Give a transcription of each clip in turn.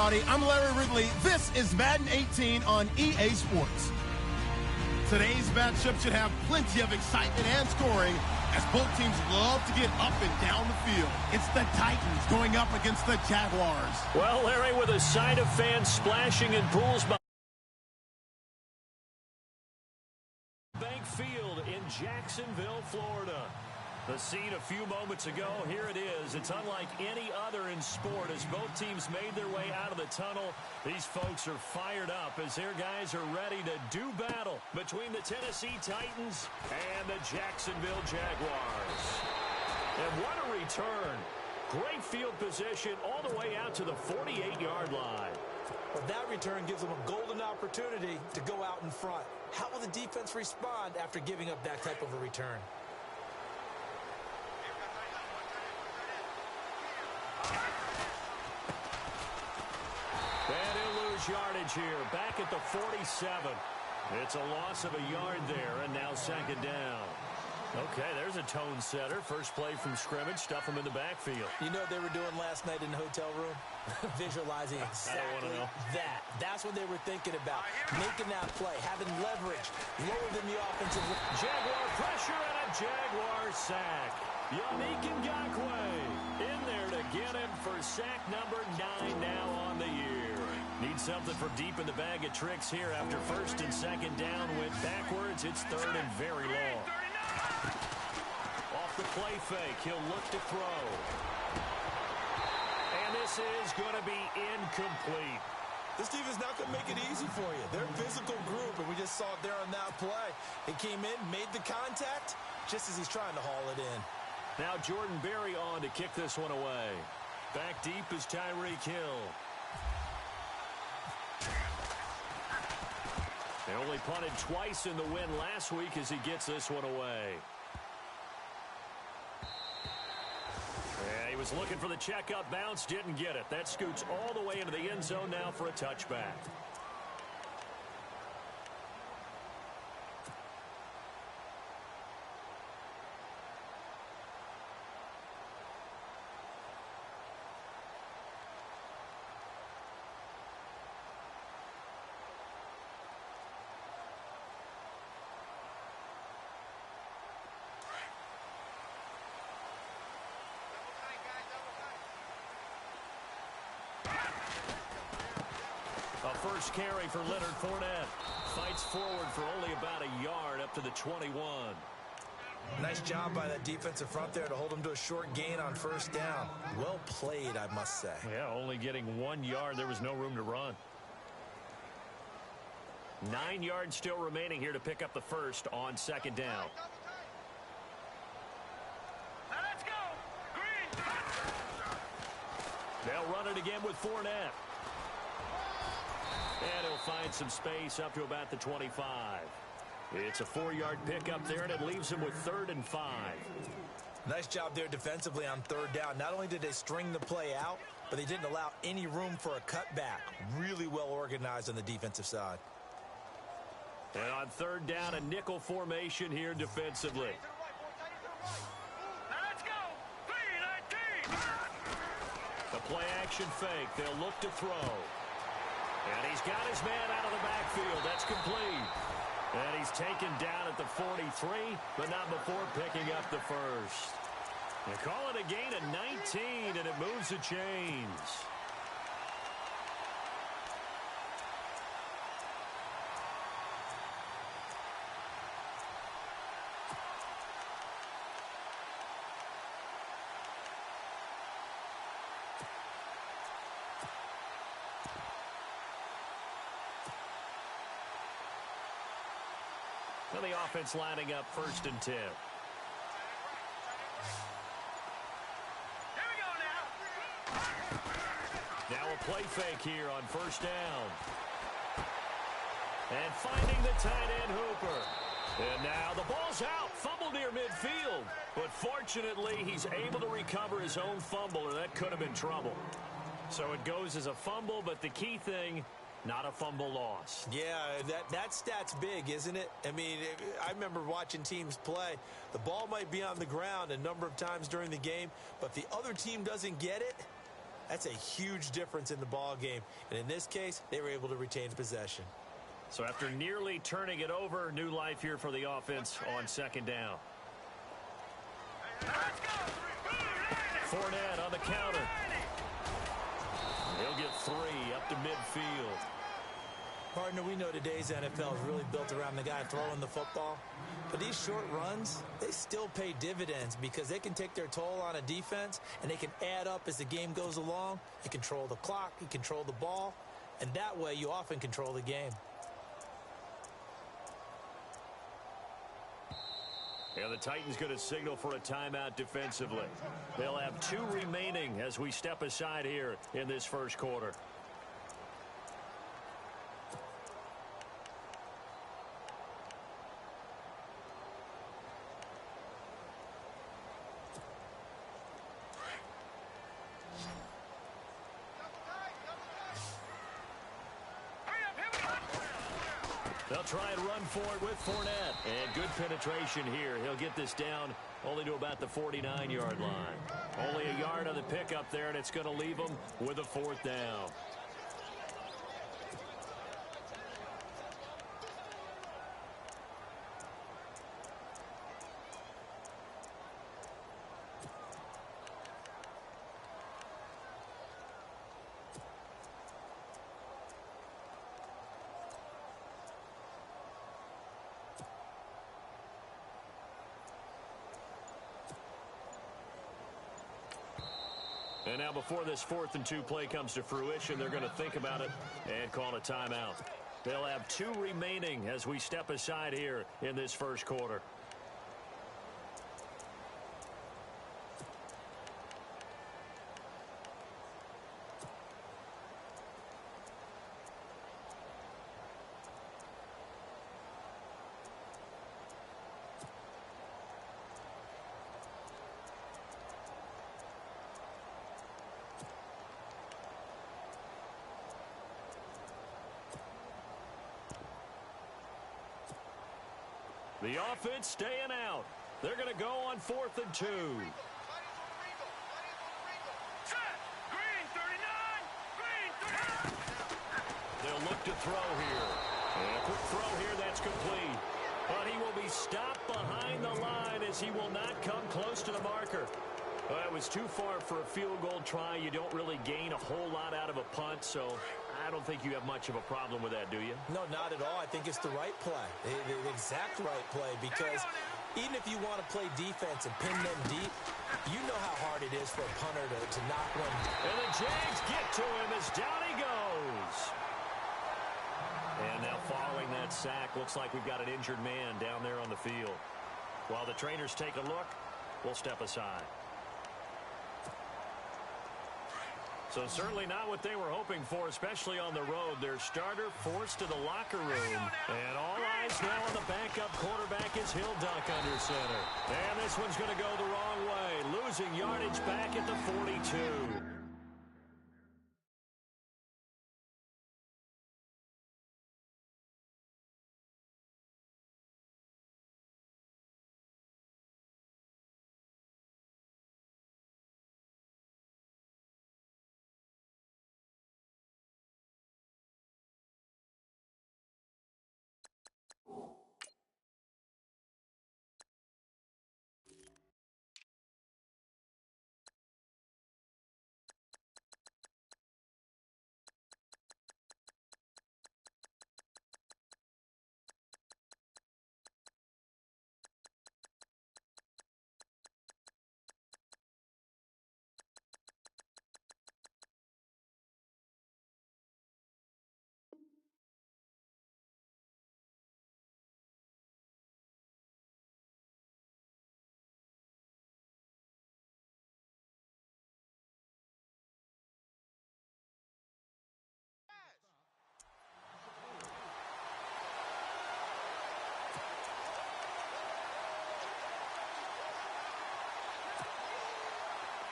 I'm Larry Ridley. This is Madden 18 on EA Sports. Today's matchup should have plenty of excitement and scoring as both teams love to get up and down the field. It's the Titans going up against the Jaguars. Well, Larry, with a sign of fans splashing in pools by Bank Field in Jacksonville, Florida. The scene a few moments ago, here it is. It's unlike any other in sport as both teams made their way out of the tunnel. These folks are fired up as their guys are ready to do battle between the Tennessee Titans and the Jacksonville Jaguars. And what a return. Great field position all the way out to the 48-yard line. Well, that return gives them a golden opportunity to go out in front. How will the defense respond after giving up that type of a return? And he'll lose yardage here, back at the 47. It's a loss of a yard there, and now second down. Okay, there's a tone setter. First play from scrimmage, stuff him in the backfield. You know what they were doing last night in the hotel room? Visualizing exactly that. That's what they were thinking about. Making that play, having leverage, lower than the offensive. Jaguar pressure and a Jaguar sack. Yannick Ngakoue in there to get him for sack number 9 now on the year. Need something from deep in the bag of tricks here after first and second down went backwards. It's third and very long. Off the play fake, he'll look to throw. And this is going to be incomplete. This team is not going to make it easy for you. They're a physical group, and we just saw it there on that play. He came in, made the contact, just as he's trying to haul it in. Now Jordan Berry on to kick this one away. Back deep is Tyreek Hill. They only punted twice in the win last week as he gets this one away. Yeah, he was looking for the checkup bounce, didn't get it. That scoots all the way into the end zone now for a touchback. First carry for Leonard Fournette. Fights forward for only about a yard up to the 21. Nice job by that defensive front there to hold him to a short gain on first down. Well played, I must say. Yeah, only getting 1 yard. There was no room to run. 9 yards still remaining here to pick up the first on second down. Let's go. Green. They'll run it again with Fournette. And he'll find some space up to about the 25. It's a 4-yard pickup there, and it leaves him with 3rd and 5. Nice job there defensively on third down. Not only did they string the play out, but they didn't allow any room for a cutback. Really well organized on the defensive side. And on third down, a nickel formation here defensively. Let's go. 3-19. The play action fake. They'll look to throw. And he's got his man out of the backfield. That's complete. And he's taken down at the 43, but not before picking up the first. They call it a gain of 19, and it moves the chains. And the offense lining up 1st and 10. Here we go now. Now a play fake here on first down. And finding the tight end Hooper. And now the ball's out. Fumble near midfield. But fortunately, he's able to recover his own fumble, or that could have been trouble. So it goes as a fumble, but the key thing, not a fumble loss. Yeah, that stat's big, isn't it? I mean, I remember watching teams play. The ball might be on the ground a number of times during the game, but if the other team doesn't get it, That's a huge difference in the ball game. And in this case, they were able to retain possession. So after nearly turning it over, new life here for the offense on second down. Fournette on the counter. He'll get 3 up to midfield. Partner, we know today's NFL is really built around the guy throwing the football. But these short runs, they still pay dividends because they can take their toll on a defense and they can add up as the game goes along. You control the clock, you control the ball, and that way you often control the game. And the Titans going to signal for a timeout defensively. They'll have 2 remaining as we step aside here in this first quarter. They'll try and run for it with Fournette. And good penetration here. He'll get this down only to about the 49-yard line. Only a yard on the pickup there, and it's going to leave them with a 4th down. And now before this 4th and 2 play comes to fruition, they're going to think about it and call a timeout. They'll have 2 remaining as we step aside here in this first quarter. The offense staying out. They're going to go on 4th and 2. Set. Green 39. Green 39. They'll look to throw here. And a quick throw here, that's complete. But he will be stopped behind the line as he will not come close to the marker. Well, it was too far for a field goal try. You don't really gain a whole lot out of a punt, so I don't think you have much of a problem with that, do you? No, not at all. I think it's the right play, the exact right play, because even if you want to play defense and pin them deep, you know how hard it is for a punter to knock one. And the Jags get to him as down he goes. And now following that sack, looks like we've got an injured man down there on the field. While the trainers take a look, we'll step aside. So certainly not what they were hoping for, especially on the road. Their starter forced to the locker room. And all eyes now on the backup quarterback as he'll duck under center. And this one's going to go the wrong way, losing yardage back at the 42.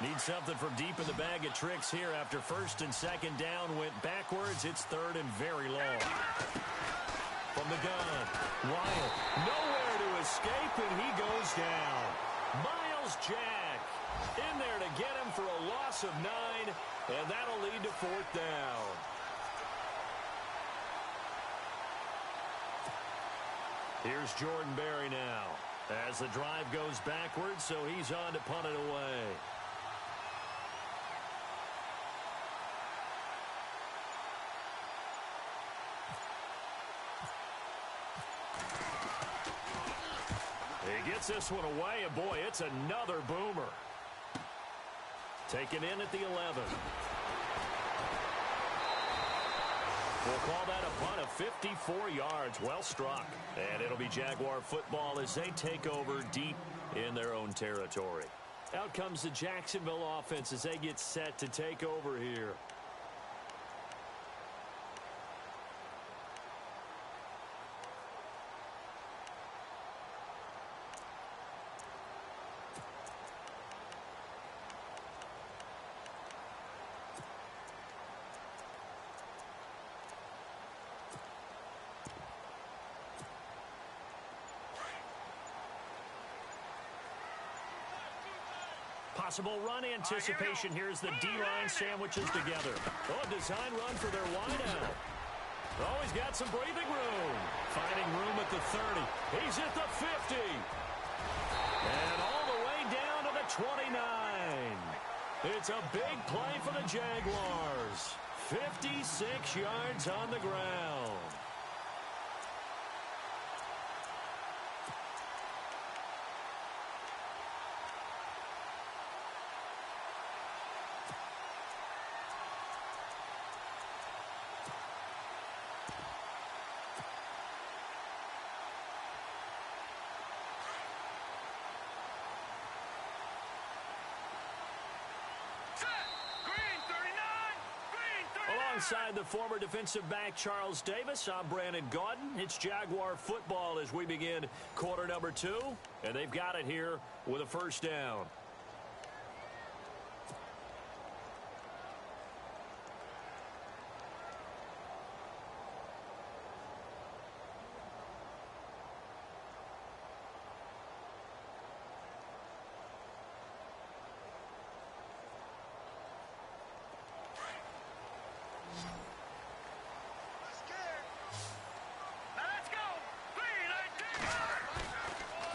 Need something from deep in the bag of tricks here after 1st and 2nd down went backwards. It's 3rd and very long. From the gun, Wyatt nowhere to escape, and he goes down. Miles Jack In there to get him for a loss of 9, and that'll lead to 4th down. Here's Jordan Berry now as the drive goes backwards, so he's on to punt it away. He gets this one away, and boy, it's another boomer. Taken in at the 11. We'll call that a punt of 54 yards. Well struck. And it'll be Jaguar football as they take over deep in their own territory. Out comes the Jacksonville offense as they get set to take over here. Possible run anticipation. Here's the D-line sandwiches together. Oh, design run for their wideout. Oh, he's got some breathing room. Finding room at the 30. He's at the 50. And all the way down to the 29. It's a big play for the Jaguars. 56 yards on the ground. Alongside the former defensive back Charles Davis, I'm Brandon Gaudin. It's Jaguar football as we begin quarter number 2, and they've got it here with a 1st down.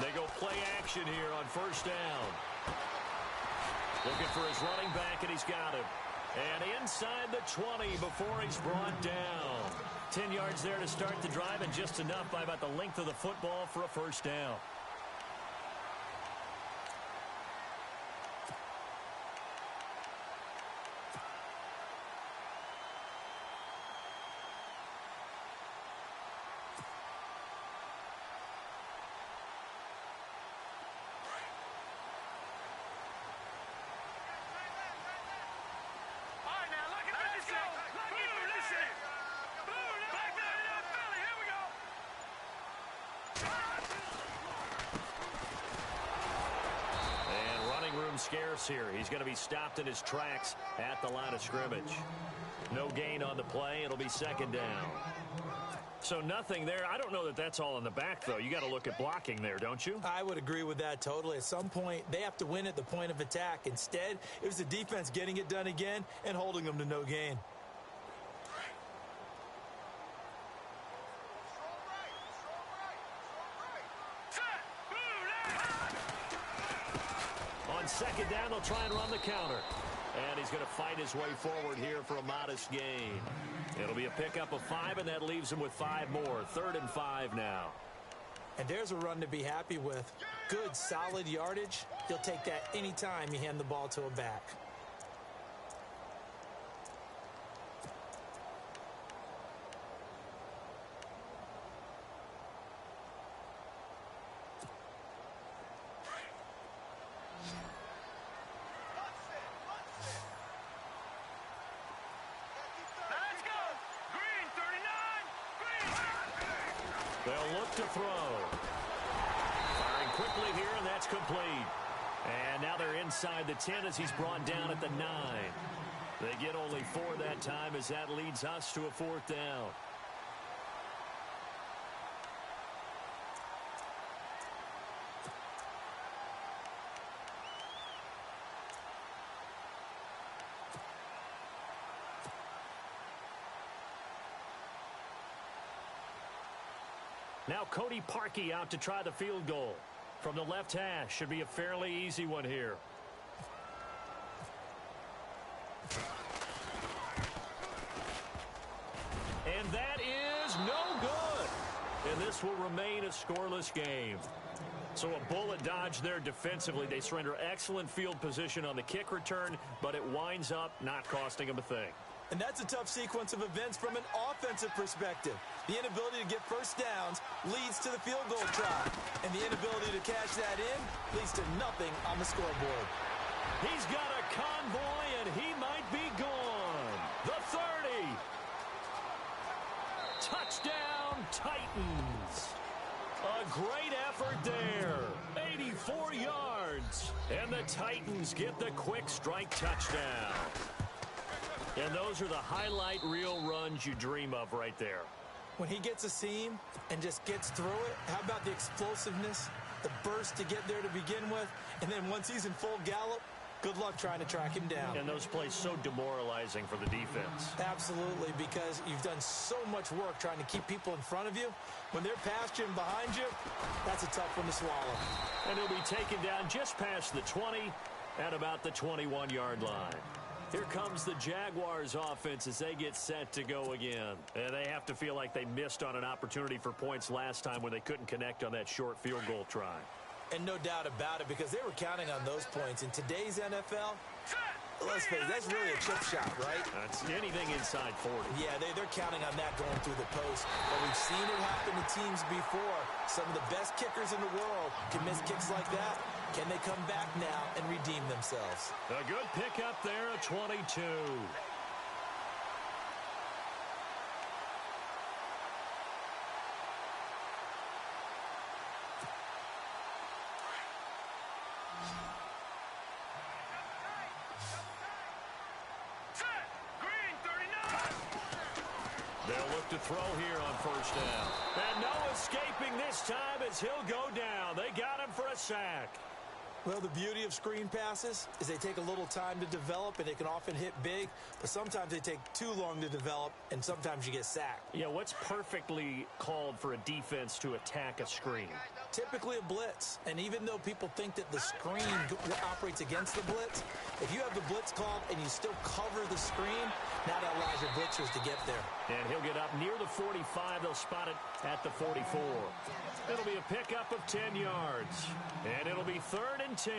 They go play action here on 1st down. Looking for his running back, and he's got him. And inside the 20 before he's brought down. 10 yards there to start the drive, and just enough by about the length of the football for a 1st down. Scarce here. He's going to be stopped in his tracks at the line of scrimmage. No gain on the play. It'll be 2nd down. So nothing there. I don't know that that's all in the back, though. You got to look at blocking there, don't you? I would agree with that totally. At some point, they have to win at the point of attack. Instead, it was the defense getting it done again and holding them to no gain. On 2nd down, they'll try and run the counter. And he's going to fight his way forward here for a modest gain. It'll be a pickup of 5, and that leaves him with 5 more. 3rd and 5 now. And there's a run to be happy with. Good, solid yardage. You'll take that anytime you hand the ball to a back. They'll look to throw. Firing quickly here, and that's complete. And now they're inside the 10 as he's brought down at the 9. They get only 4 that time as that leads us to a 4th down. Now Cody Parkey out to try the field goal. From the left hash, should be a fairly easy one here. And that is no good. And this will remain a scoreless game. So a bullet dodge there defensively. They surrender excellent field position on the kick return, but it winds up not costing them a thing. And that's a tough sequence of events from an offensive perspective. The inability to get first downs leads to the field goal try. And the inability to cash that in leads to nothing on the scoreboard. He's got a convoy, and he might be gone. The 30. Touchdown, Titans. A great effort there. 84 yards. And the Titans get the quick strike touchdown. And those are the highlight reel runs you dream of right there. When he gets a seam and just gets through it, how about the explosiveness, the burst to get there to begin with, and then once he's in full gallop, good luck trying to track him down. And those plays so demoralizing for the defense. Absolutely, because you've done so much work trying to keep people in front of you. When they're past you and behind you, that's a tough one to swallow. And he'll be taken down just past the 20 at about the 21-yard line. Here comes the Jaguars offense as they get set to go again. And they have to feel like they missed on an opportunity for points last time when they couldn't connect on that short field goal try. And no doubt about it, because they were counting on those points. In today's NFL, let's face it, that's really a chip shot, right? That's anything inside 40. Yeah, they're counting on that going through the post. But we've seen it happen to teams before. Some of the best kickers in the world can miss kicks like that. Can they come back now and redeem themselves? A good pickup there, a 22. They'll look to throw here on first down. And no escaping this time as he'll go down. They got him for a sack. Well, the beauty of screen passes is they take a little time to develop, and they can often hit big, but sometimes they take too long to develop, and sometimes you get sacked. Yeah, what's perfectly called for a defense to attack a screen? Typically a blitz, and even though people think that the screen operates against the blitz, if you have the blitz called and you still cover the screen, now that allows your blitzers to get there. And he'll get up near the 45. They'll spot it at the 44. It'll be a pickup of 10 yards, and it'll be 3rd and 10.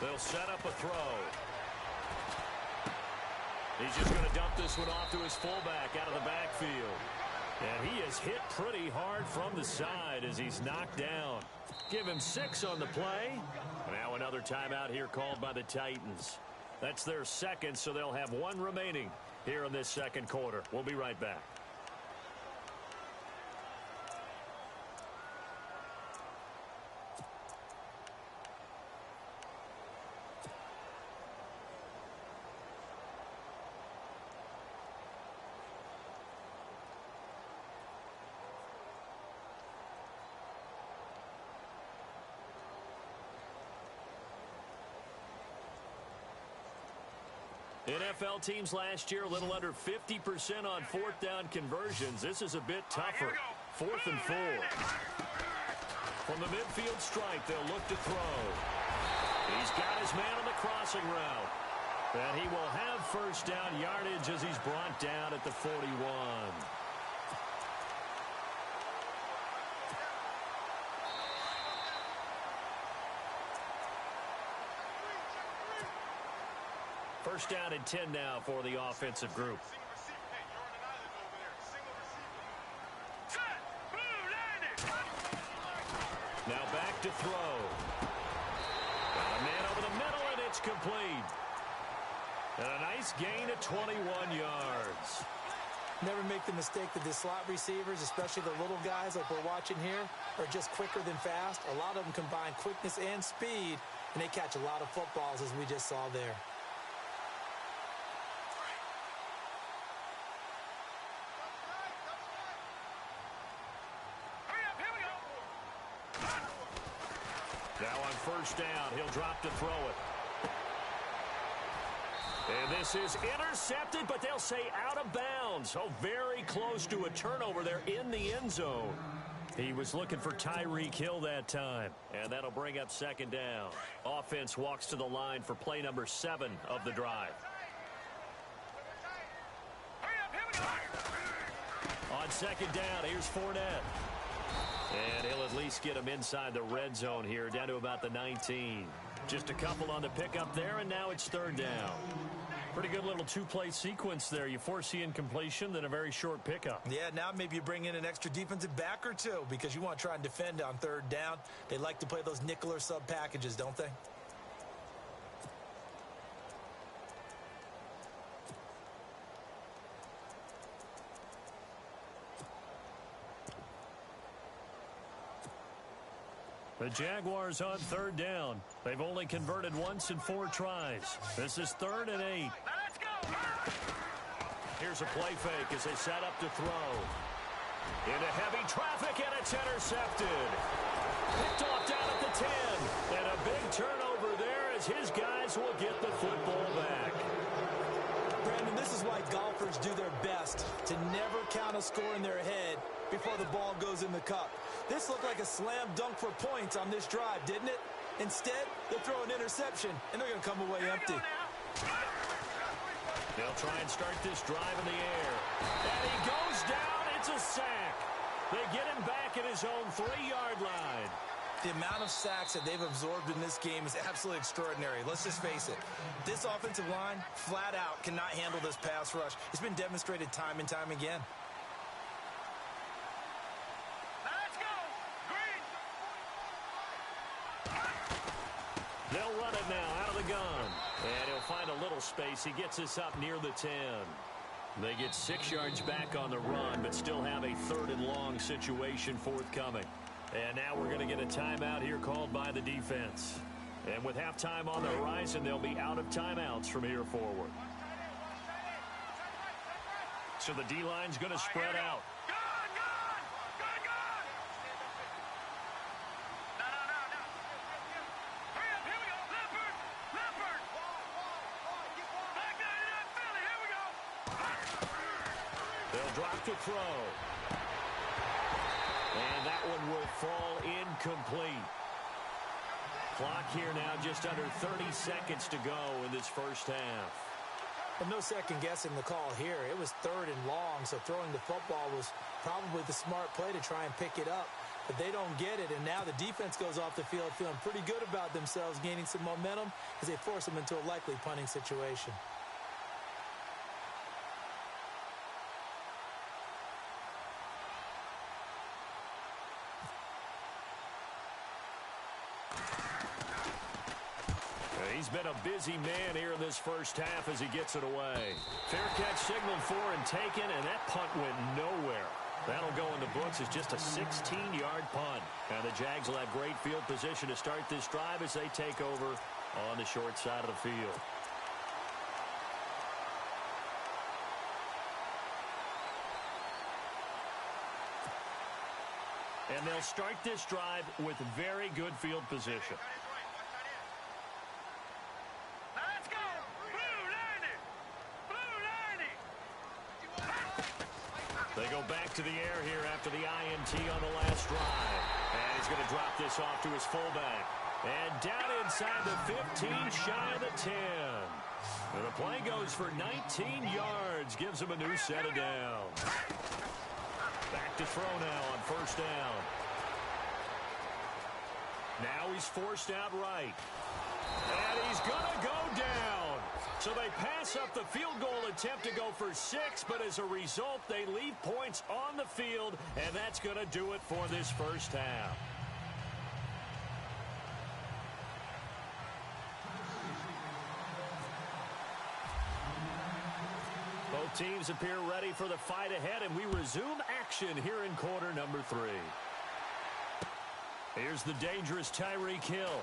They'll set up a throw. He's just going to dump this one off to his fullback out of the backfield. And he is hit pretty hard from the side as he's knocked down. Give him 6 on the play. Now another timeout here called by the Titans. That's their second, so they'll have 1 remaining here in this second quarter. We'll be right back. NFL teams last year a little under 50% on 4th down conversions. This is a bit tougher. 4th and 4. From the midfield stripe, they'll look to throw. He's got his man on the crossing route. And he will have first down yardage as he's brought down at the 41. First down and 10 now for the offensive group. Now back to throw. Got a man over the middle, and it's complete. And a nice gain of 21 yards. Never make the mistake that the slot receivers, especially the little guys like we're watching here, are just quicker than fast. A lot of them combine quickness and speed, and they catch a lot of footballs, as we just saw there. Now on first down, he'll drop to throw it. And this is intercepted, but they'll say out of bounds. Oh, very close to a turnover there in the end zone. He was looking for Tyreek Hill that time, and that'll bring up second down. Offense walks to the line for play number 7 of the drive. On second down, here's Fournette. And he'll at least get him inside the red zone here, down to about the 19. Just a couple on the pickup there, and now it's third down. Pretty good little two-play sequence there. You force the incompletion, then a very short pickup. Yeah, now maybe you bring in an extra defensive back or two because you want to try and defend on third down. They like to play those nickel or sub packages, don't they? The Jaguars on third down. They've only converted once in 4 tries. This is 3rd and 8. Let's go. Here's a play fake as they set up to throw. Into heavy traffic, and it's intercepted. Picked off down at the 10. And a big turnover there as his guys will get the football back. Brandon, this is why golfers do their best to never count a score in their head before the ball goes in the cup. This looked like a slam dunk for points on this drive, didn't it? Instead, they'll throw an interception, and they're going to come away empty. They'll try and start this drive in the air. And he goes down. It's a sack. They get him back at his own 3-yard line. The amount of sacks that they've absorbed in this game is absolutely extraordinary. Let's just face it. This offensive line, flat out, cannot handle this pass rush. It's been demonstrated time and time again. They'll run it now out of the gun. And he'll find a little space. He gets us up near the 10. They get 6 yards back on the run, but still have a 3rd and long situation forthcoming. And now we're going to get a timeout here called by the defense. And with halftime on the horizon, they'll be out of timeouts from here forward. So the D-line's going to spread out. Drop to throw. And that one will fall incomplete. Clock here now just under 30 seconds to go in this first half. But no second guessing the call here. It was 3rd and long, so throwing the football was probably the smart play to try and pick it up. But they don't get it, and now the defense goes off the field feeling pretty good about themselves, gaining some momentum as they force them into a likely punting situation. He's been a busy man here in this first half as he gets it away. Fair catch signaled for and taken, and that punt went nowhere. That'll go in the books as just a 16-yard punt. And the Jags will have great field position to start this drive as they take over on the short side of the field. And they'll start this drive with very good field position. They go back to the air here after the INT on the last drive. And he's going to drop this off to his fullback. And down inside the 15, shy of the 10. And the play goes for 19 yards, gives him a new set of downs. Back to throw now on first down. Now he's forced out right. And he's going to go down. So they pass up the field goal attempt to go for 6, but as a result, they leave points on the field, and that's going to do it for this first half. Both teams appear ready for the fight ahead, and we resume action here in quarter number 3. Here's the dangerous Tyreek Hill.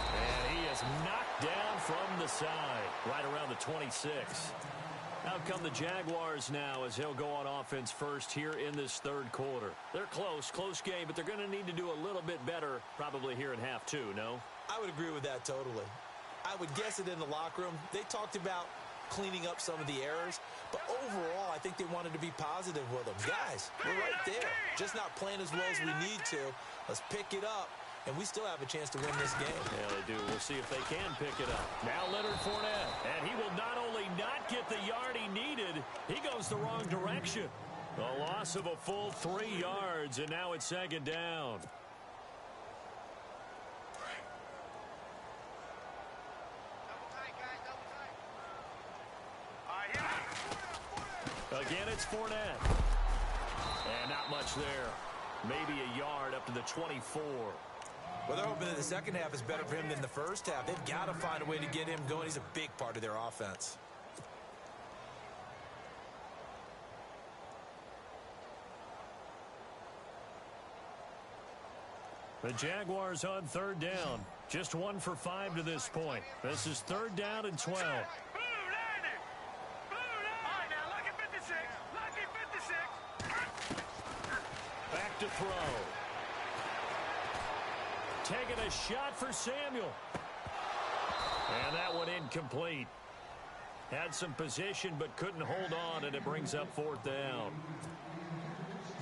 And he is knocked down from the side, right around the 26. Out come the Jaguars now as he'll go on offense first here in this third quarter. They're close game, but they're going to need to do a little bit better probably here in half two, no? I would agree with that totally. I would guess it in the locker room. They talked about cleaning up some of the errors, but overall, I think they wanted to be positive with them. Guys, we're right there. Just not playing as well as we need to. Let's pick it up, and we still have a chance to win this game. Yeah, they do. We'll see if they can pick it up. Now Leonard Fournette, and he will not only not get the yard he needed, he goes the wrong direction. A loss of a full 3 yards, and now it's second down. Again, it's Fournette. And not much there. Maybe a yard up to the 24. Well, they're hoping that the second half is better for him than the first half. They've got to find a way to get him going. He's a big part of their offense. The Jaguars on third down. Just 1 for 5 to this point. This is third down and 12. Back to throw. Taking a shot for Samuel. And that one incomplete. Had some position but couldn't hold on, and it brings up fourth down.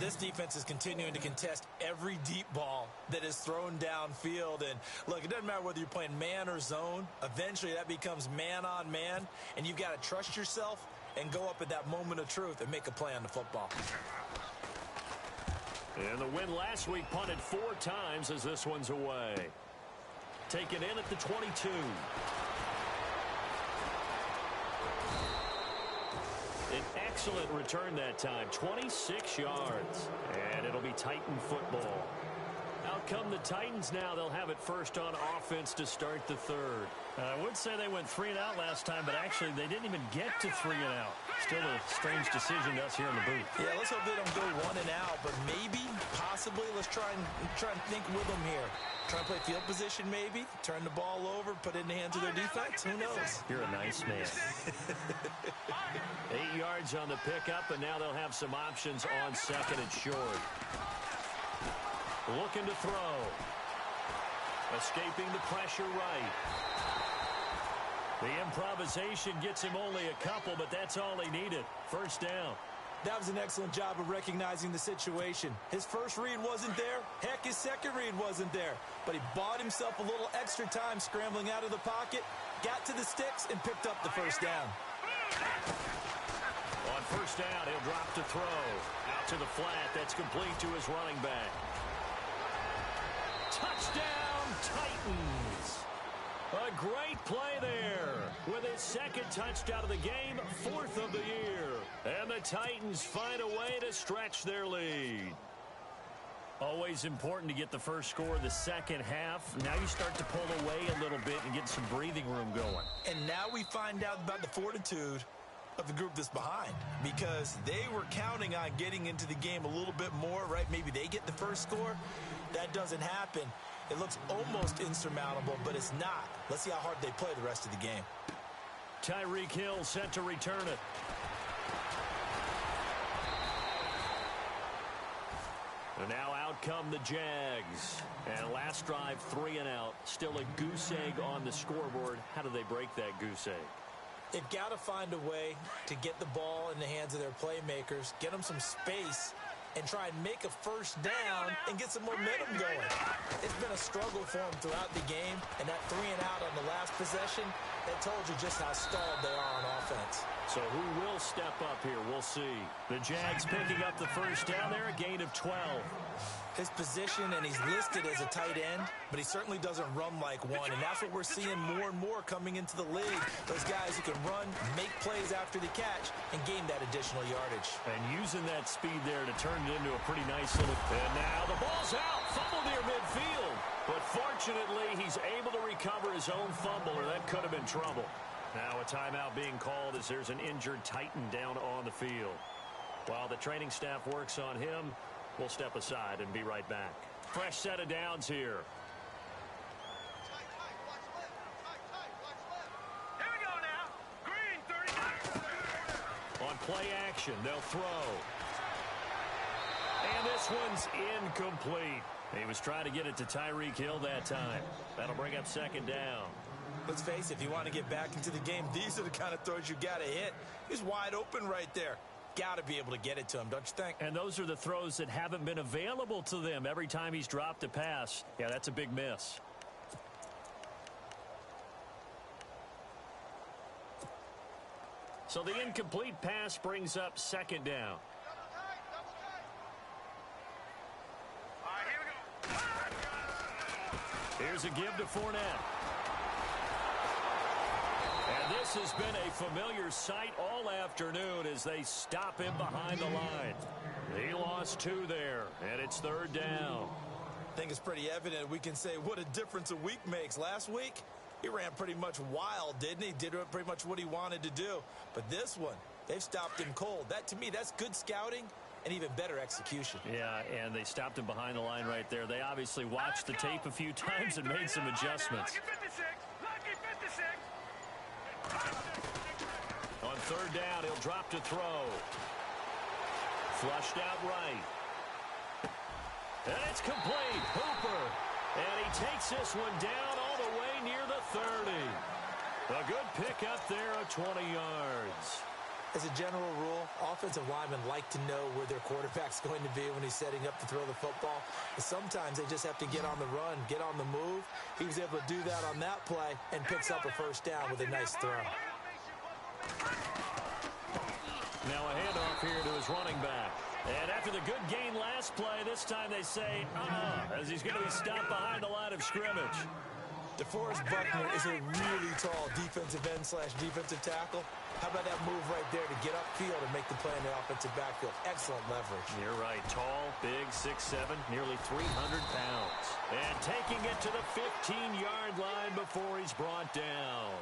This defense is continuing to contest every deep ball that is thrown downfield. And, look, it doesn't matter whether you're playing man or zone. Eventually, that becomes man-on-man, and you've got to trust yourself and go up at that moment of truth and make a play on the football. And the win last week punted 4 times as this one's away. Taken in at the 22. An excellent return that time, 26 yards. And it'll be Titan football. Out come the Titans now. They'll have it first on offense to start the third. I would say they went 3 and out last time, but actually they didn't even get to 3 and out. Still a strange decision to us here in the booth. Yeah, let's hope they don't go 1 and out, but maybe, possibly, let's try and think with them here. Try and play field position maybe, turn the ball over, put it in the hands of their defense. Who knows? You're a nice man. 8 yards on the pickup, and now they'll have some options on second and short. Looking to throw. Escaping the pressure right. The improvisation gets him only a couple, but that's all he needed. First down. That was an excellent job of recognizing the situation. His first read wasn't there. Heck, his second read wasn't there. But he bought himself a little extra time scrambling out of the pocket, got to the sticks, and picked up the first down. On first down, he'll drop to throw. Out to the flat. That's complete to his running back. Touchdown, Titans. A great play there with his second touchdown of the game, 4th of the year. And the Titans find a way to stretch their lead. Always important to get the first score of the second half. Now you start to pull away a little bit and get some breathing room going. And now we find out about the fortitude of the group that's behind, because they were counting on getting into the game a little bit more, right? Maybe they get the first score. That doesn't happen. It looks almost insurmountable, but it's not. Let's see how hard they play the rest of the game. Tyreek Hill set to return it. And now out come the Jags. And last drive, 3 and out. Still a goose egg on the scoreboard. How do they break that goose egg? They've got to find a way to get the ball in the hands of their playmakers, get them some space, and try and make a first down and get some momentum going. It's been a struggle for them throughout the game, and that 3 and out on the last possession, that told you just how stalled they are on offense. So who will step up here? We'll see. The Jags picking up the first down there, a gain of 12. His position, and he's listed as a tight end, but he certainly doesn't run like one, and that's what we're seeing more and more coming into the league. Those guys who can run, make plays after the catch, and gain that additional yardage. And using that speed there to turn it into a pretty nice little... And now the ball's out, fumble near midfield. But fortunately, he's able to recover his own fumble, or that could have been trouble. Now a timeout being called as there's an injured Titan down on the field. While the training staff works on him, we'll step aside and be right back. Fresh set of downs here. Here we go now. Green 39. On play action, they'll throw. And this one's incomplete. He was trying to get it to Tyreek Hill that time. That'll bring up second down. Let's face it, if you want to get back into the game, these are the kind of throws you got to hit. He's wide open right there. Got to be able to get it to him, don't you think? And those are the throws that haven't been available to them every time he's dropped a pass. Yeah, that's a big miss. So the incomplete pass brings up second down. Here's a give to Fournette. And this has been a familiar sight all afternoon as they stop him behind the line. He lost 2 there, and it's third down. I think it's pretty evident we can say what a difference a week makes. Last week, he ran pretty much wild, didn't he? Did pretty much what he wanted to do. But this one, they've stopped him cold. That, to me, that's good scouting and even better execution. Yeah, and they stopped him behind the line right there. They obviously watched the tape a few times and made some adjustments. On third down, he'll drop to throw. Flushed out right. And it's complete. Hooper. And he takes this one down all the way near the 30. A good pickup there of 20 yards. As a general rule, offensive linemen like to know where their quarterback's going to be when he's setting up to throw the football. But sometimes they just have to get on the run, get on the move. He was able to do that on that play and picks up a first down with a nice throw. Now a handoff here to his running back. And after the good gain last play, this time they say, as he's going to be stopped behind the line of scrimmage. DeForest Buckner is a really tall defensive end / defensive tackle. How about that move right there to get upfield and make the play in the offensive backfield? Excellent leverage. You're right. Tall, big, 6'7", nearly 300 pounds. And taking it to the 15-yard line before he's brought down.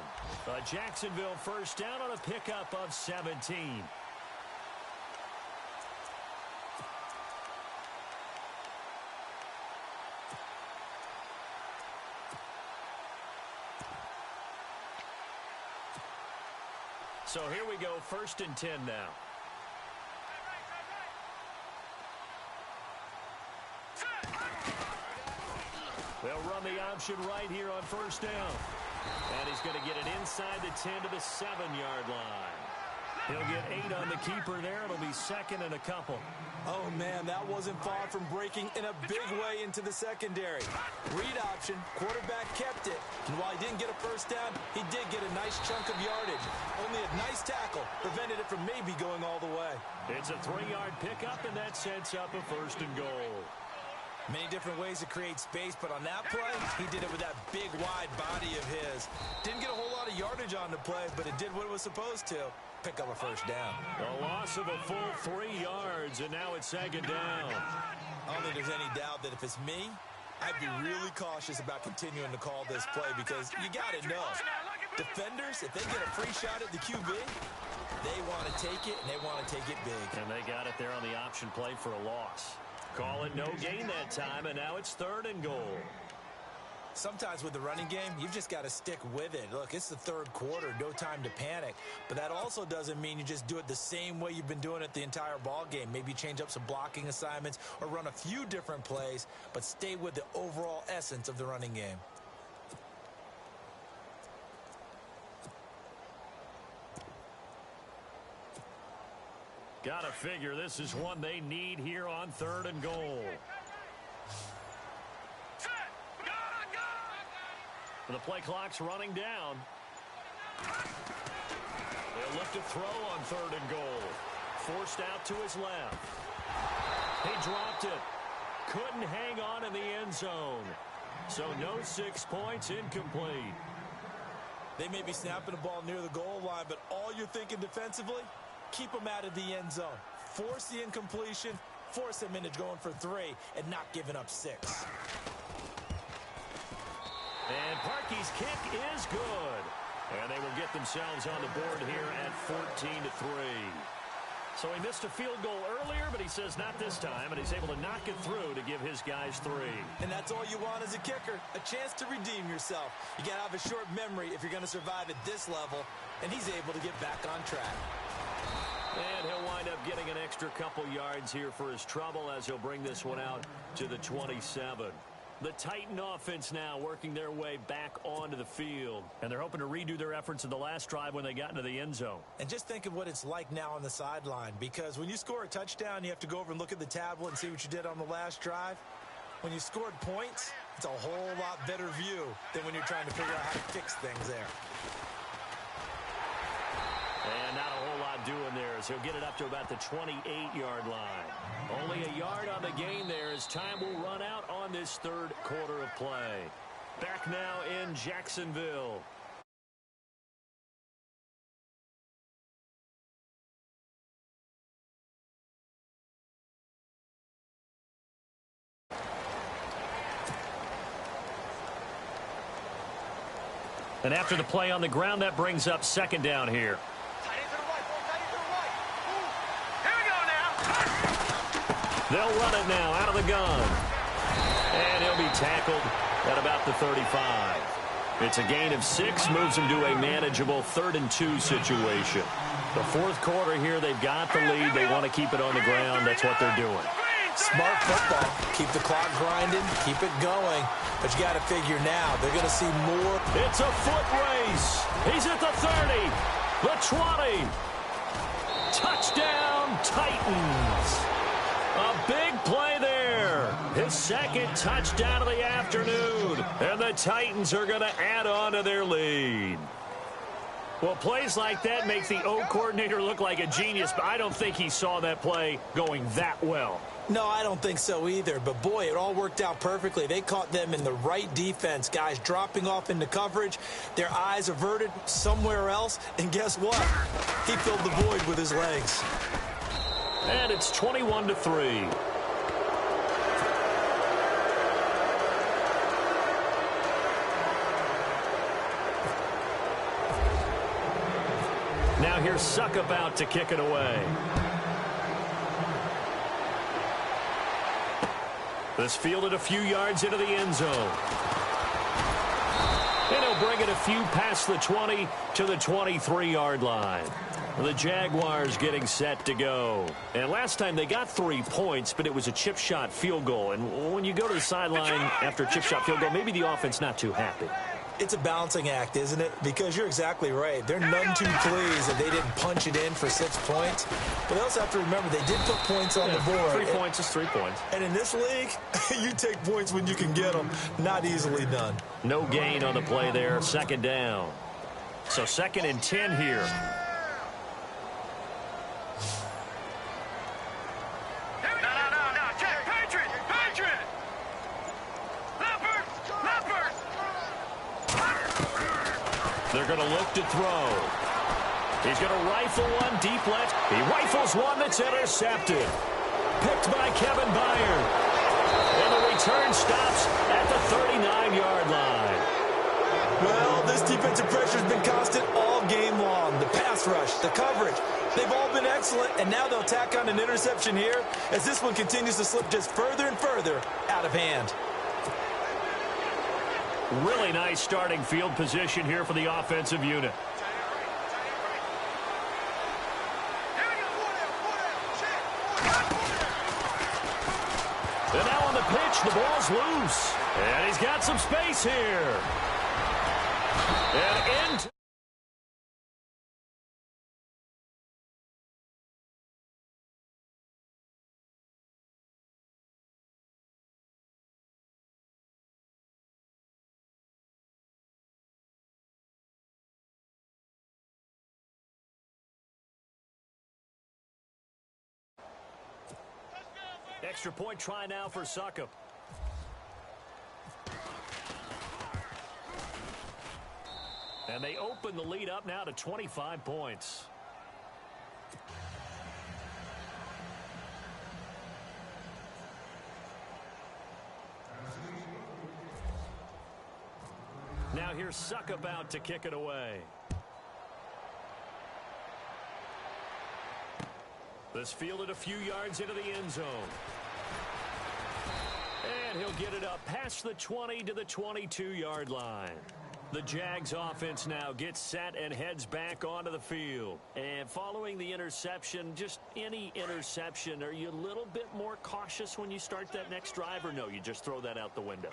A Jacksonville first down on a pickup of 17. So here we go, 1st and 10 now. They'll run the option right here on 1st down. And he's going to get it inside the 10 to the 7-yard line. He'll get 8 on the keeper there. It'll be 2nd and a couple. Oh, man, that wasn't far from breaking in a big way into the secondary. Read option, quarterback kept it. And while he didn't get a first down, he did get a nice chunk of yardage. Only a nice tackle prevented it from maybe going all the way. It's a 3-yard pickup, and that sets up a 1st and goal. Many different ways to create space, but on that play, he did it with that big, wide body of his. Didn't get a whole lot of yardage on the play, but it did what it was supposed to. Pick up a first down. A loss of a full 3 yards, and now it's 2nd down. I don't think there's any doubt that if it's me, I'd be really cautious about continuing to call this play because you got to know, defenders, if they get a free shot at the QB, they want to take it, and they want to take it big. And they got it there on the option play for a loss. Call it no gain that time, and now it's 3rd and goal. Sometimes with the running game, you've just got to stick with it. Look, it's the 3rd quarter, no time to panic. But that also doesn't mean you just do it the same way you've been doing it the entire ball game. Maybe change up some blocking assignments or run a few different plays, but stay with the overall essence of the running game. Gotta figure this is one they need here on 3rd and goal. The play clock's running down. They'll look to throw on 3rd and goal. Forced out to his left. He dropped it. Couldn't hang on in the end zone. So no 6 points, incomplete. They may be snapping the ball near the goal line, but all you're thinking defensively, keep them out of the end zone. Force the incompletion, force them into going for 3, and not giving up 6. And Parkey's kick is good. And they will get themselves on the board here at 14-3. So he missed a field goal earlier, but he says not this time, and he's able to knock it through to give his guys 3. And that's all you want as a kicker, a chance to redeem yourself. You got to have a short memory if you're going to survive at this level, and he's able to get back on track. And he'll wind up getting an extra couple yards here for his trouble as he'll bring this one out to the 27. The Titan offense now working their way back onto the field. And they're hoping to redo their efforts in the last drive when they got into the end zone. And just think of what it's like now on the sideline, because when you score a touchdown, you have to go over and look at the tablet and see what you did on the last drive. When you scored points, it's a whole lot better view than when you're trying to figure out how to fix things there. And not a whole lot doing there as he'll get it up to about the 28-yard line. Only a yard on the gain there as time will run out on this third quarter of play. Back now in Jacksonville. And after the play on the ground, that brings up second down here. They'll run it now out of the gun. And he'll be tackled at about the 35. It's a gain of 6, moves him to a manageable 3rd and 2 situation. The fourth quarter here, they've got the lead. They want to keep it on the ground. That's what they're doing. Smart football. Keep the clock grinding. Keep it going. But you got to figure now, they're going to see more. It's a foot race. He's at the 30, the 20. Touchdown, Titans. A big play there. His second touchdown of the afternoon. And the Titans are going to add on to their lead. Well, plays like that make the O coordinator look like a genius, but I don't think he saw that play going that well. No, I don't think so either. But, boy, it all worked out perfectly. They caught them in the right defense. Guys dropping off into coverage, their eyes averted somewhere else. And guess what? He filled the void with his legs. And it's 21-3. Now here's Suckup out to kick it away. This fielded a few yards into the end zone. And he'll bring it a few past the 20 to the 23-yard line. The Jaguars getting set to go. And last time they got 3 points, but it was a chip shot field goal. And when you go to the sideline after a chip shot field goal, maybe the offense not too happy. It's a balancing act, isn't it? Because you're exactly right. They're none too pleased that they didn't punch it in for 6 points. But they also have to remember they did put points on the board. 3 points is 3 points. And in this league, you take points when you can get them. Not easily done. No gain on the play there. Second down. So 2nd and 10 here. They're going to look to throw. He's going to rifle one deep left. He rifles one that's intercepted. Picked by Kevin Byard. And the return stops at the 39-yard line. Well, this defensive pressure has been constant all game long. The pass rush, the coverage, they've all been excellent. And now they'll tack on an interception here as this one continues to slip just further and further out of hand. Really nice starting field position here for the offensive unit. And now on the pitch, the ball's loose. And he's got some space here. And into... Extra point try now for Suckup. And they open the lead up now to 25 points. Now here's Suckup out to kick it away. This fielded a few yards into the end zone. And he'll get it up past the 20 to the 22-yard line. The Jags offense now gets set and heads back onto the field. And following the interception, just any interception, are you a little bit more cautious when you start that next drive, or no, you just throw that out the window?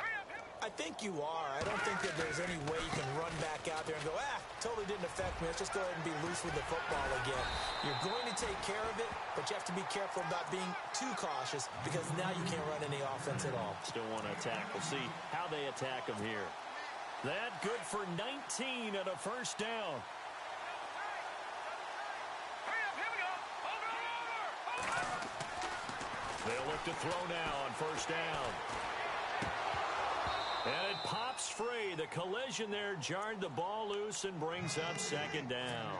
I think you are. I don't think that there's any way you can run back out there and go, totally didn't affect me. Let's just go ahead and be loose with the football again. You're going to take care of it, but you have to be careful about being too cautious because now you can't run any offense at all. Still want to attack. We'll see how they attack them here. That good for 19 and a first down. They'll look to throw now on first down. And it pops free. The collision there jarred the ball loose and brings up second down.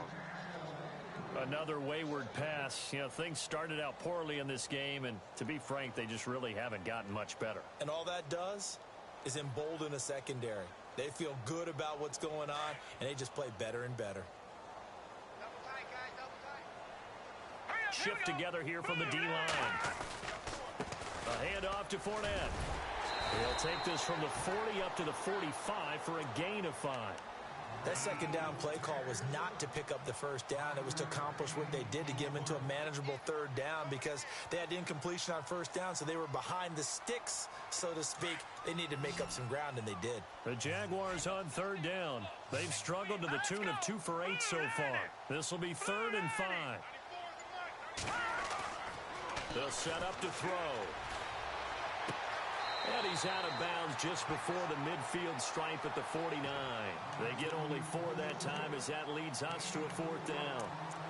Another wayward pass. You know, things started out poorly in this game, and to be frank, they just really haven't gotten much better. And all that does is embolden a secondary. They feel good about what's going on, and they just play better and better. Shift together here from the D-line. A handoff to Fournette. He'll take this from the 40 up to the 45 for a gain of 5. That second down play call was not to pick up the first down. It was to accomplish what they did to get them into a manageable third down because they had incompletion on first down, so they were behind the sticks, so to speak. They needed to make up some ground, and they did. The Jaguars on third down. They've struggled to the tune of 2 for 8 so far. This will be 3rd and 5. They'll set up to throw. And he's out of bounds just before the midfield stripe at the 49. They get only 4 that time as that leads us to a 4th down.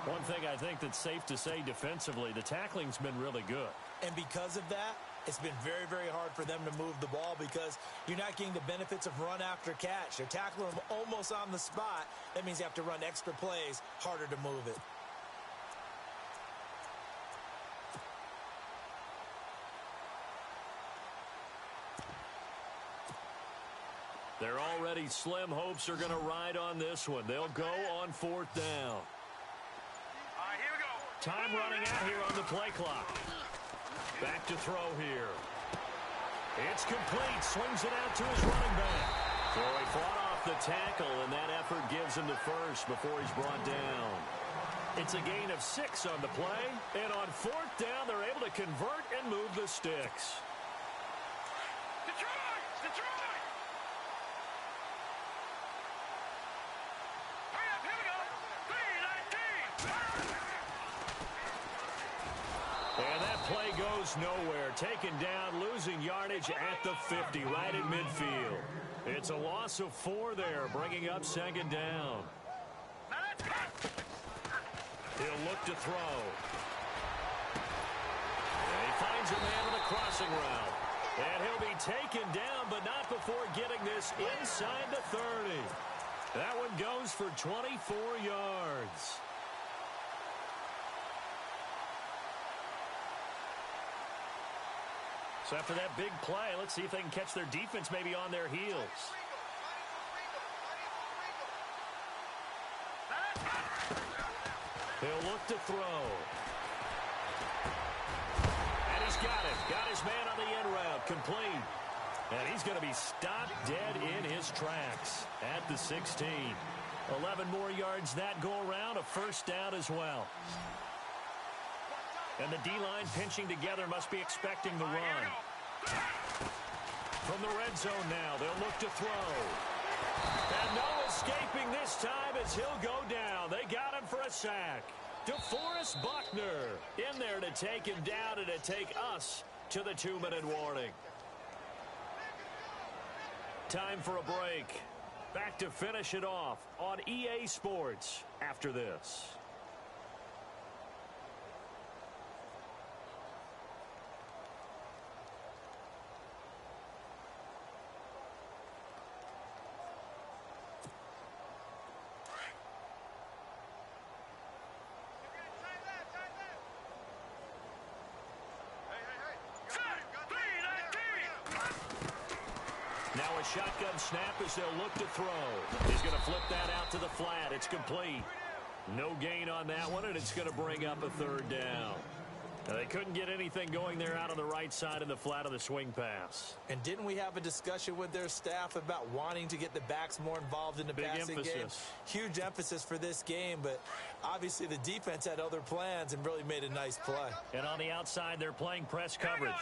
One thing I think that's safe to say defensively, the tackling's been really good. And because of that, it's been very, very hard for them to move the ball because you're not getting the benefits of run after catch. They're tackling them almost on the spot. That means you have to run extra plays, harder to move it. Their already slim hopes are going to ride on this one. They'll go on 4th down. All right, here we go. Time running out here on the play clock. Back to throw here. It's complete. Swings it out to his running back. So he fought off the tackle, and that effort gives him the first before he's brought down. It's a gain of 6 on the play, and on 4th down, they're able to convert and move the sticks. Detroit! Detroit! And that play goes nowhere. Taken down, losing yardage at the 50, right in midfield. It's a loss of 4 there, bringing up second down. He'll look to throw. And he finds a man on the crossing route. And he'll be taken down, but not before getting this inside the 30. That one goes for 24 yards. So after that big play, let's see if they can catch their defense maybe on their heels. He'll look to throw. And he's got it. Got his man on the end route. Complete. And he's going to be stopped dead in his tracks at the 16. 11 more yards that go around. A first down as well. And the D-line pinching together must be expecting the run. From the red zone now, they'll look to throw. And no escaping this time as he'll go down. They got him for a sack. DeForest Buckner in there to take him down and to take us to the 2-minute warning. Time for a break. Back to finish it off on EA Sports after this. Now a shotgun snap as they'll look to throw. He's going to flip that out to the flat. It's complete. No gain on that one, and it's going to bring up a 3rd down. They couldn't get anything going there out on the right side in the flat of the swing pass. And didn't we have a discussion with their staff about wanting to get the backs more involved in the passing game? Huge emphasis for this game, but obviously the defense had other plans and really made a nice play. And on the outside, they're playing press coverage.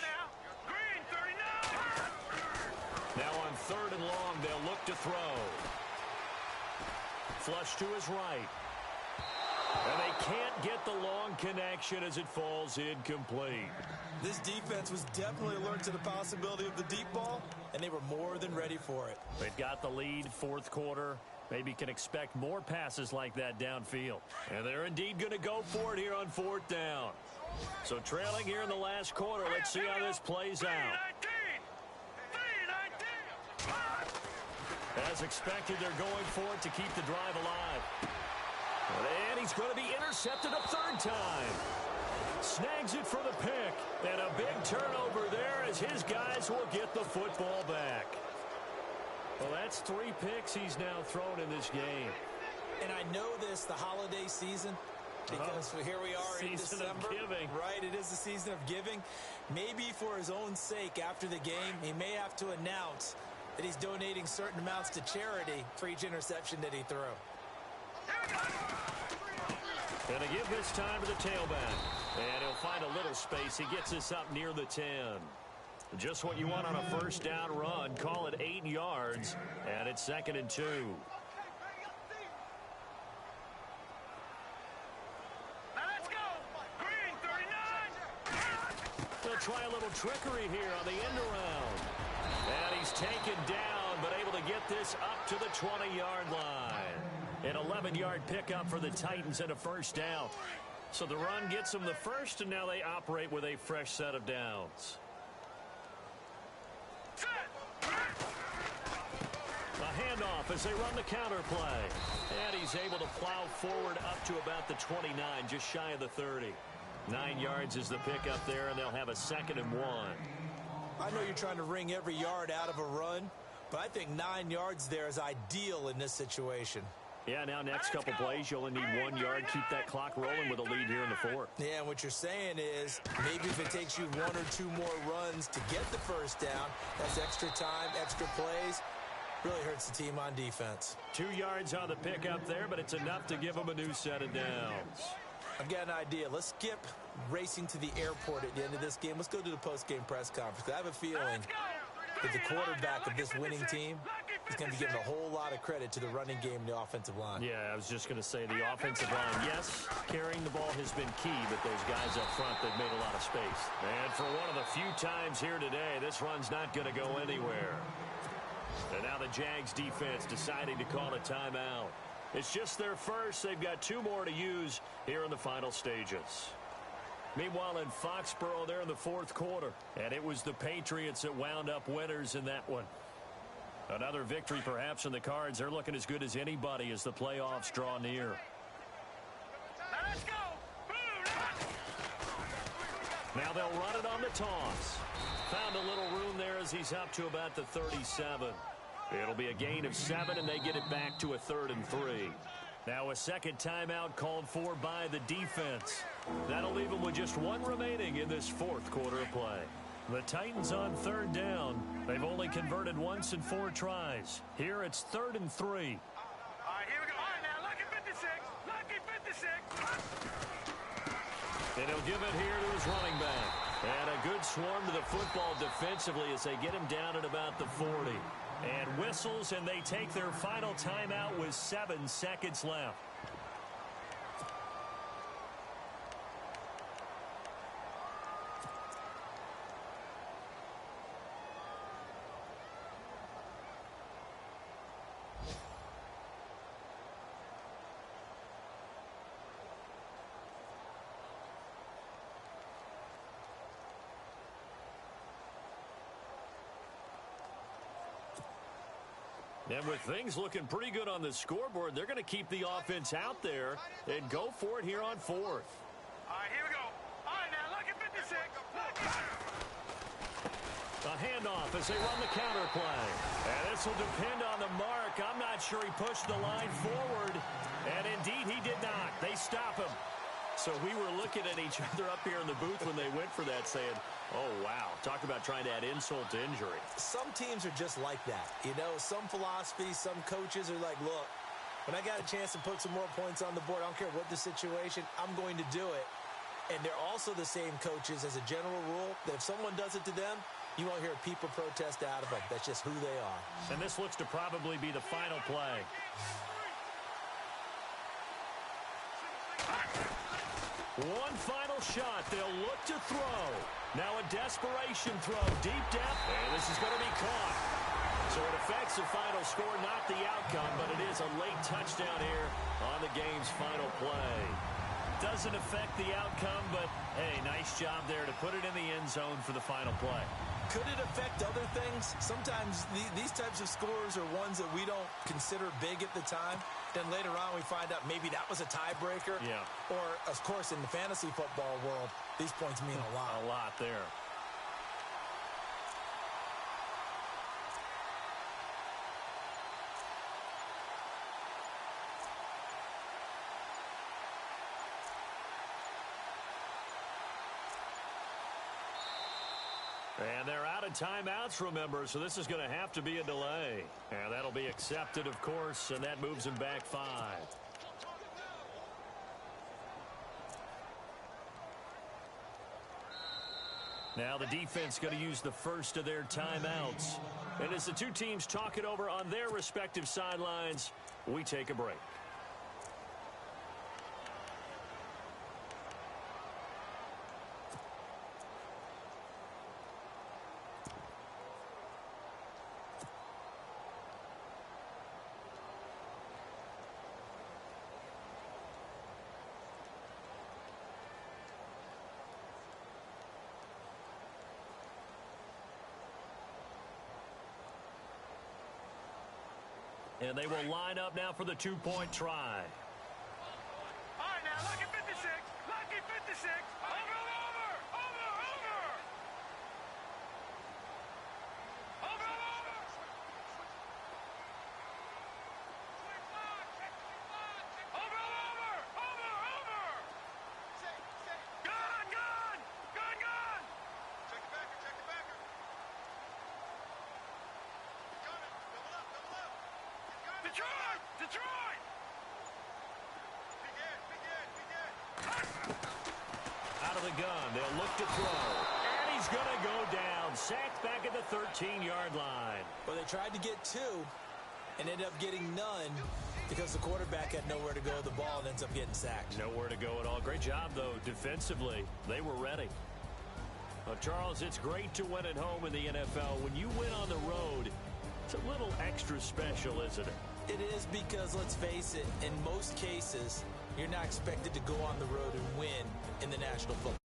Green 39. Now on 3rd and long, they'll look to throw. Flush to his right. And they can't get the long connection as it falls incomplete. This defense was definitely alert to the possibility of the deep ball, and they were more than ready for it. They've got the lead, 4th quarter. Maybe can expect more passes like that downfield. And they're indeed going to go for it here on 4th down. So trailing here in the last quarter, let's see how this plays out. As expected, they're going for it to keep the drive alive. And he's going to be intercepted a 3rd time. Snags it for the pick. And a big turnover there as his guys will get the football back. Well, that's 3 picks he's now thrown in this game. And I know this, the holiday season, because here we are in December. Right, it is the season of giving. Maybe for his own sake after the game, he may have to announce that he's donating certain amounts to charity for each interception that he threw. And to give this time to the tailback. And he'll find a little space. He gets this up near the 10. Just what you want on a 1st down run. Call it 8 yards. And it's 2nd and 2. Let's go. Green 39. They'll try a little trickery here on the end around. And he's taken down, but able to get this up to the 20-yard line. An 11-yard pickup for the Titans and a 1st down. So the run gets them the 1st, and now they operate with a fresh set of downs. A handoff as they run the counter play. And he's able to plow forward up to about the 29, just shy of the 30. 9 yards is the pickup there, and they'll have a 2nd and 1. I know you're trying to wring every yard out of a run, but I think 9 yards there is ideal in this situation. Yeah, now next couple plays, you only need 1 yard. Keep that clock rolling with a lead here in the 4th. Yeah, and what you're saying is maybe if it takes you 1 or 2 more runs to get the 1st down, that's extra time, extra plays. Really hurts the team on defense. 2 yards on the pickup there, but it's enough to give them a new set of downs. I've got an idea. Let's skip racing to the airport at the end of this game. Let's go to the post-game press conference. I have a feeling that the quarterback of this winning team is going to be giving a whole lot of credit to the running game and the offensive line. Yeah, I was just going to say the offensive line, yes, carrying the ball has been key, but those guys up front, they've made a lot of space. And for one of the few times here today, this run's not going to go anywhere. And now the Jags defense deciding to call a timeout. It's just their first. They've got 2 more to use here in the final stages. Meanwhile, in Foxborough, they're in the 4th quarter. And it was the Patriots that wound up winners in that one. Another victory perhaps in the cards. They're looking as good as anybody as the playoffs draw near. Let's go. Now they'll run it on the toss. Found a little room there as he's up to about the 37. It'll be a gain of 7, and they get it back to a 3rd and 3. Now a 2nd timeout called for by the defense. That'll leave them with just 1 remaining in this 4th quarter of play. The Titans on 3rd down. They've only converted once in 4 tries. Here it's 3rd and 3. All right, here we go. All right, now, lucky 56. Lucky 56. And he'll give it here to his running back. And a good swarm to the football defensively as they get him down at about the 40. And whistles, and they take their final timeout with 7 seconds left. And with things looking pretty good on the scoreboard, they're going to keep the offense out there and go for it here on 4th. All right, here we go. All right, now, lucky 56. A handoff as they run the counter play. And this will depend on the mark. I'm not sure he pushed the line forward. And indeed, he did not. They stop him. So we were looking at each other up here in the booth when they went for that saying, oh, wow, talk about trying to add insult to injury. Some teams are just like that. You know, some philosophies, some coaches are like, look, when I got a chance to put some more points on the board, I don't care what the situation, I'm going to do it. And they're also the same coaches as a general rule that if someone does it to them, you won't hear people protest out of them. That's just who they are. And this looks to probably be the final play. One final shot. They'll look to throw. Now a desperation throw. Deep depth. And this is going to be caught. So it affects the final score, not the outcome, but it is a late touchdown here on the game's final play. Doesn't affect the outcome, but, hey, nice job there to put it in the end zone for the final play. Could it affect other things? Sometimes these types of scores are ones that we don't consider big at the time. Then later on we find out maybe that was a tiebreaker. Yeah. Or, of course, in the fantasy football world, these points mean a lot. A lot there. And they're out of timeouts, remember, so this is going to have to be a delay. And that'll be accepted, of course, and that moves them back 5. Now the defense going to use the first of their timeouts. And as the two teams talk it over on their respective sidelines, we take a break. And they will line up now for the two-point try. All right, now, lucky 56. Lucky 56. Over, over. Over, over. Over, over. Over, over. Over, over. Gun, gun. Gun, gun. Check the backer, check the backer. Gun it. Double up, double up. Detroit! Detroit! Out of the gun, they'll look to throw. And he's going to go down. Sacked back at the 13-yard line. Well, they tried to get 2 and ended up getting none because the quarterback had nowhere to go with the ball and ends up getting sacked. Nowhere to go at all. Great job, though, defensively. They were ready. Well, Charles, it's great to win at home in the NFL. When you win on the road, it's a little extra special, isn't it? It is because, let's face it, in most cases, you're not expected to go on the road and win in the National Football